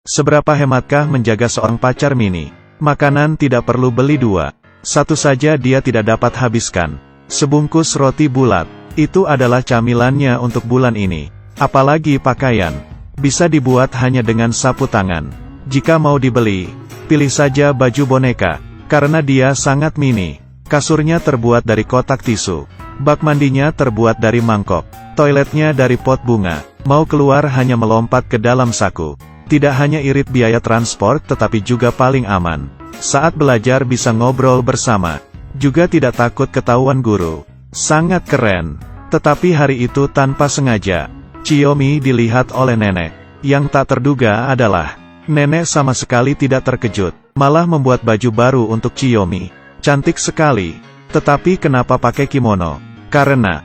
Seberapa hematkah menjaga seorang pacar mini? Makanan tidak perlu beli dua. Satu saja dia tidak dapat habiskan. Sebungkus roti bulat. Itu adalah camilannya untuk bulan ini. Apalagi pakaian. Bisa dibuat hanya dengan sapu tangan. Jika mau dibeli, pilih saja baju boneka. Karena dia sangat mini. Kasurnya terbuat dari kotak tisu. Bak mandinya terbuat dari mangkok. Toiletnya dari pot bunga. Mau keluar hanya melompat ke dalam saku. Tidak hanya irit biaya transport tetapi juga paling aman. Saat belajar bisa ngobrol bersama. Juga tidak takut ketahuan guru. Sangat keren. Tetapi hari itu tanpa sengaja, Xiaomi dilihat oleh nenek. Yang tak terduga adalah, nenek sama sekali tidak terkejut. Malah membuat baju baru untuk Xiaomi. Cantik sekali. Tetapi kenapa pakai kimono? Karena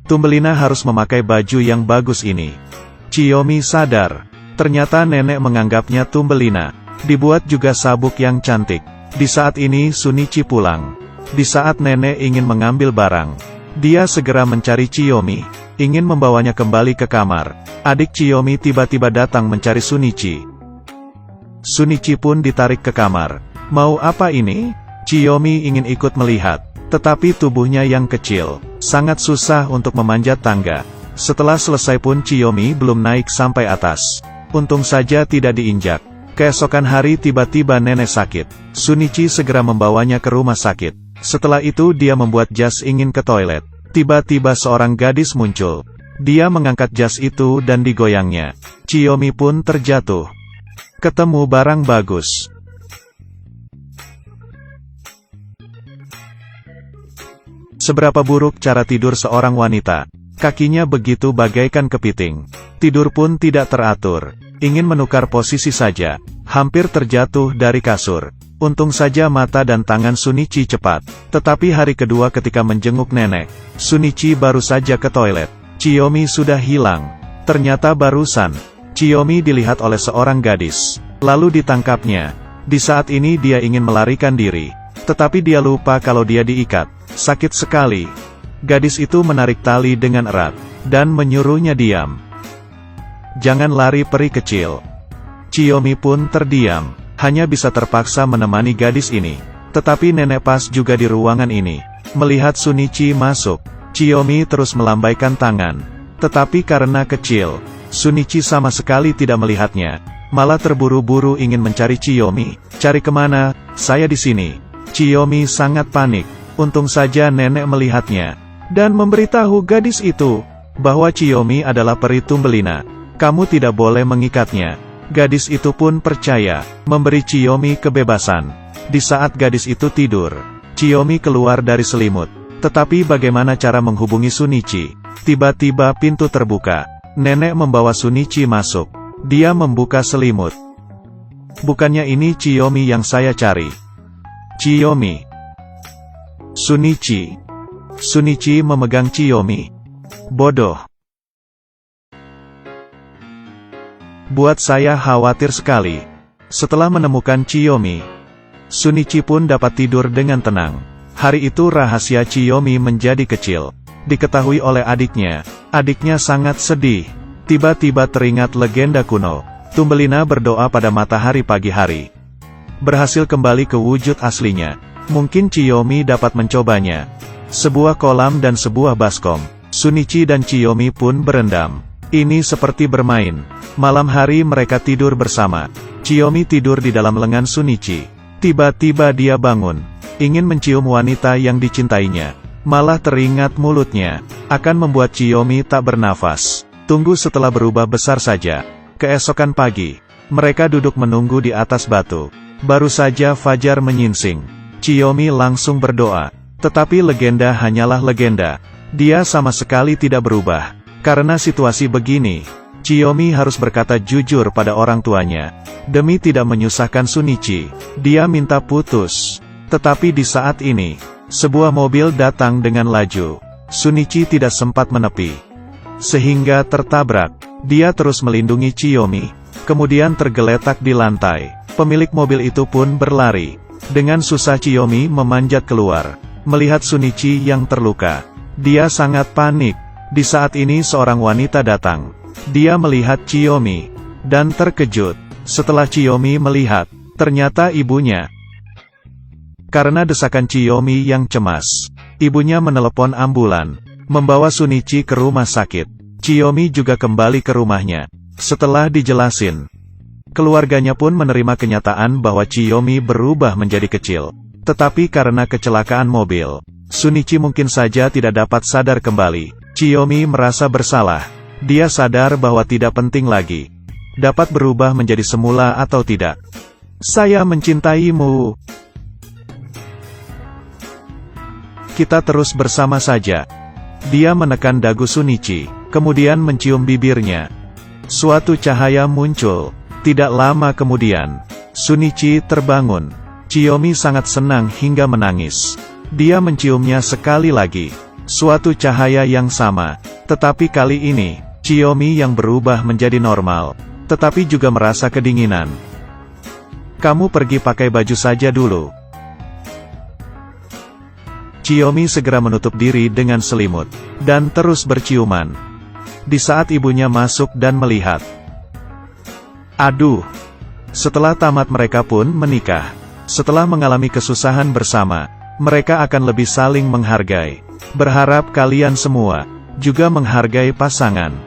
Thumbelina harus memakai baju yang bagus ini. Xiaomi sadar. Ternyata nenek menganggapnya Thumbelina. Dibuat juga sabuk yang cantik. Di saat ini Shunichi pulang. Di saat nenek ingin mengambil barang, dia segera mencari Xiaomi. Ingin membawanya kembali ke kamar. Adik Xiaomi tiba-tiba datang mencari Shunichi. Shunichi pun ditarik ke kamar. Mau apa ini? Xiaomi ingin ikut melihat. Tetapi tubuhnya yang kecil, sangat susah untuk memanjat tangga. Setelah selesai pun Xiaomi belum naik sampai atas. Untung saja tidak diinjak. Keesokan hari tiba-tiba nenek sakit. Shunichi segera membawanya ke rumah sakit. Setelah itu dia membuat jas ingin ke toilet. Tiba-tiba seorang gadis muncul. Dia mengangkat jas itu dan digoyangnya. Xiaomi pun terjatuh. Ketemu barang bagus. Seberapa buruk cara tidur seorang wanita. Kakinya begitu bagaikan kepiting. Tidur pun tidak teratur. Ingin menukar posisi saja. Hampir terjatuh dari kasur. Untung saja mata dan tangan Shunichi cepat. Tetapi hari kedua ketika menjenguk nenek, Shunichi baru saja ke toilet. Xiaomi sudah hilang. Ternyata barusan, Xiaomi dilihat oleh seorang gadis. Lalu ditangkapnya. Di saat ini dia ingin melarikan diri. Tetapi dia lupa kalau dia diikat. Sakit sekali. Gadis itu menarik tali dengan erat, dan menyuruhnya diam. Jangan lari peri kecil. Xiaomi pun terdiam, hanya bisa terpaksa menemani gadis ini. Tetapi nenek pas juga di ruangan ini. Melihat Shunichi masuk, Xiaomi terus melambaikan tangan. Tetapi karena kecil, Shunichi sama sekali tidak melihatnya. Malah terburu-buru ingin mencari Xiaomi. Cari kemana? Saya di sini. Xiaomi sangat panik. Untung saja nenek melihatnya. Dan memberitahu gadis itu, bahwa Xiaomi adalah peri Thumbelina. Kamu tidak boleh mengikatnya. Gadis itu pun percaya, memberi Xiaomi kebebasan. Di saat gadis itu tidur, Xiaomi keluar dari selimut. Tetapi bagaimana cara menghubungi Shunichi? Tiba-tiba pintu terbuka. Nenek membawa Shunichi masuk. Dia membuka selimut. Bukannya ini Xiaomi yang saya cari. Xiaomi. Shunichi. Shunichi memegang Xiaomi. Bodoh. Buat saya khawatir sekali. Setelah menemukan Xiaomi, Shunichi pun dapat tidur dengan tenang. Hari itu rahasia Xiaomi menjadi kecil. Diketahui oleh adiknya. Adiknya sangat sedih. Tiba-tiba teringat legenda kuno. Thumbelina berdoa pada matahari pagi hari. Berhasil kembali ke wujud aslinya. Mungkin Xiaomi dapat mencobanya. Sebuah kolam dan sebuah baskom. Shunichi dan Xiaomi pun berendam. Ini seperti bermain. Malam hari mereka tidur bersama. Xiaomi tidur di dalam lengan Shunichi. Tiba-tiba dia bangun. Ingin mencium wanita yang dicintainya. Malah teringat mulutnya. Akan membuat Xiaomi tak bernafas. Tunggu setelah berubah besar saja. Keesokan pagi, mereka duduk menunggu di atas batu. Baru saja fajar menyingsing. Xiaomi langsung berdoa. Tetapi legenda hanyalah legenda. Dia sama sekali tidak berubah. Karena situasi begini, Xiaomi harus berkata jujur pada orang tuanya. Demi tidak menyusahkan Shunichi, dia minta putus. Tetapi di saat ini, sebuah mobil datang dengan laju. Shunichi tidak sempat menepi. Sehingga tertabrak. Dia terus melindungi Xiaomi. Kemudian tergeletak di lantai. Pemilik mobil itu pun berlari. Dengan susah Xiaomi memanjat keluar. Melihat Shunichi yang terluka, dia sangat panik. Di saat ini seorang wanita datang. Dia melihat Xiaomi. dan terkejut setelah Qiaomi melihat, ternyata ibunya. Karena desakan Qiaomi yang cemas, ibunya menelepon ambulan, membawa Shunichi ke rumah sakit. Qiaomi juga kembali ke rumahnya. Setelah dijelasin, keluarganya pun menerima kenyataan bahwa Qiaomi berubah menjadi kecil. Tetapi karena kecelakaan mobil, Shunichi mungkin saja tidak dapat sadar kembali. Qiaomi merasa bersalah. Dia sadar bahwa tidak penting lagi dapat berubah menjadi semula atau tidak. Saya mencintaimu. Kita terus bersama saja. Dia menekan dagu Shunichi, kemudian mencium bibirnya. Suatu cahaya muncul. Tidak lama kemudian, Shunichi terbangun. Qiaomi sangat senang hingga menangis. Dia menciumnya sekali lagi. Suatu cahaya yang sama, tetapi kali ini, Qiaomi yang berubah menjadi normal, tetapi juga merasa kedinginan. Kamu pergi pakai baju saja dulu. Qiaomi segera menutup diri dengan selimut, dan terus berciuman. Di saat ibunya masuk dan melihat. Aduh. Setelah tamat mereka pun menikah. Setelah mengalami kesusahan bersama, mereka akan lebih saling menghargai. Berharap kalian semua juga menghargai pasangan.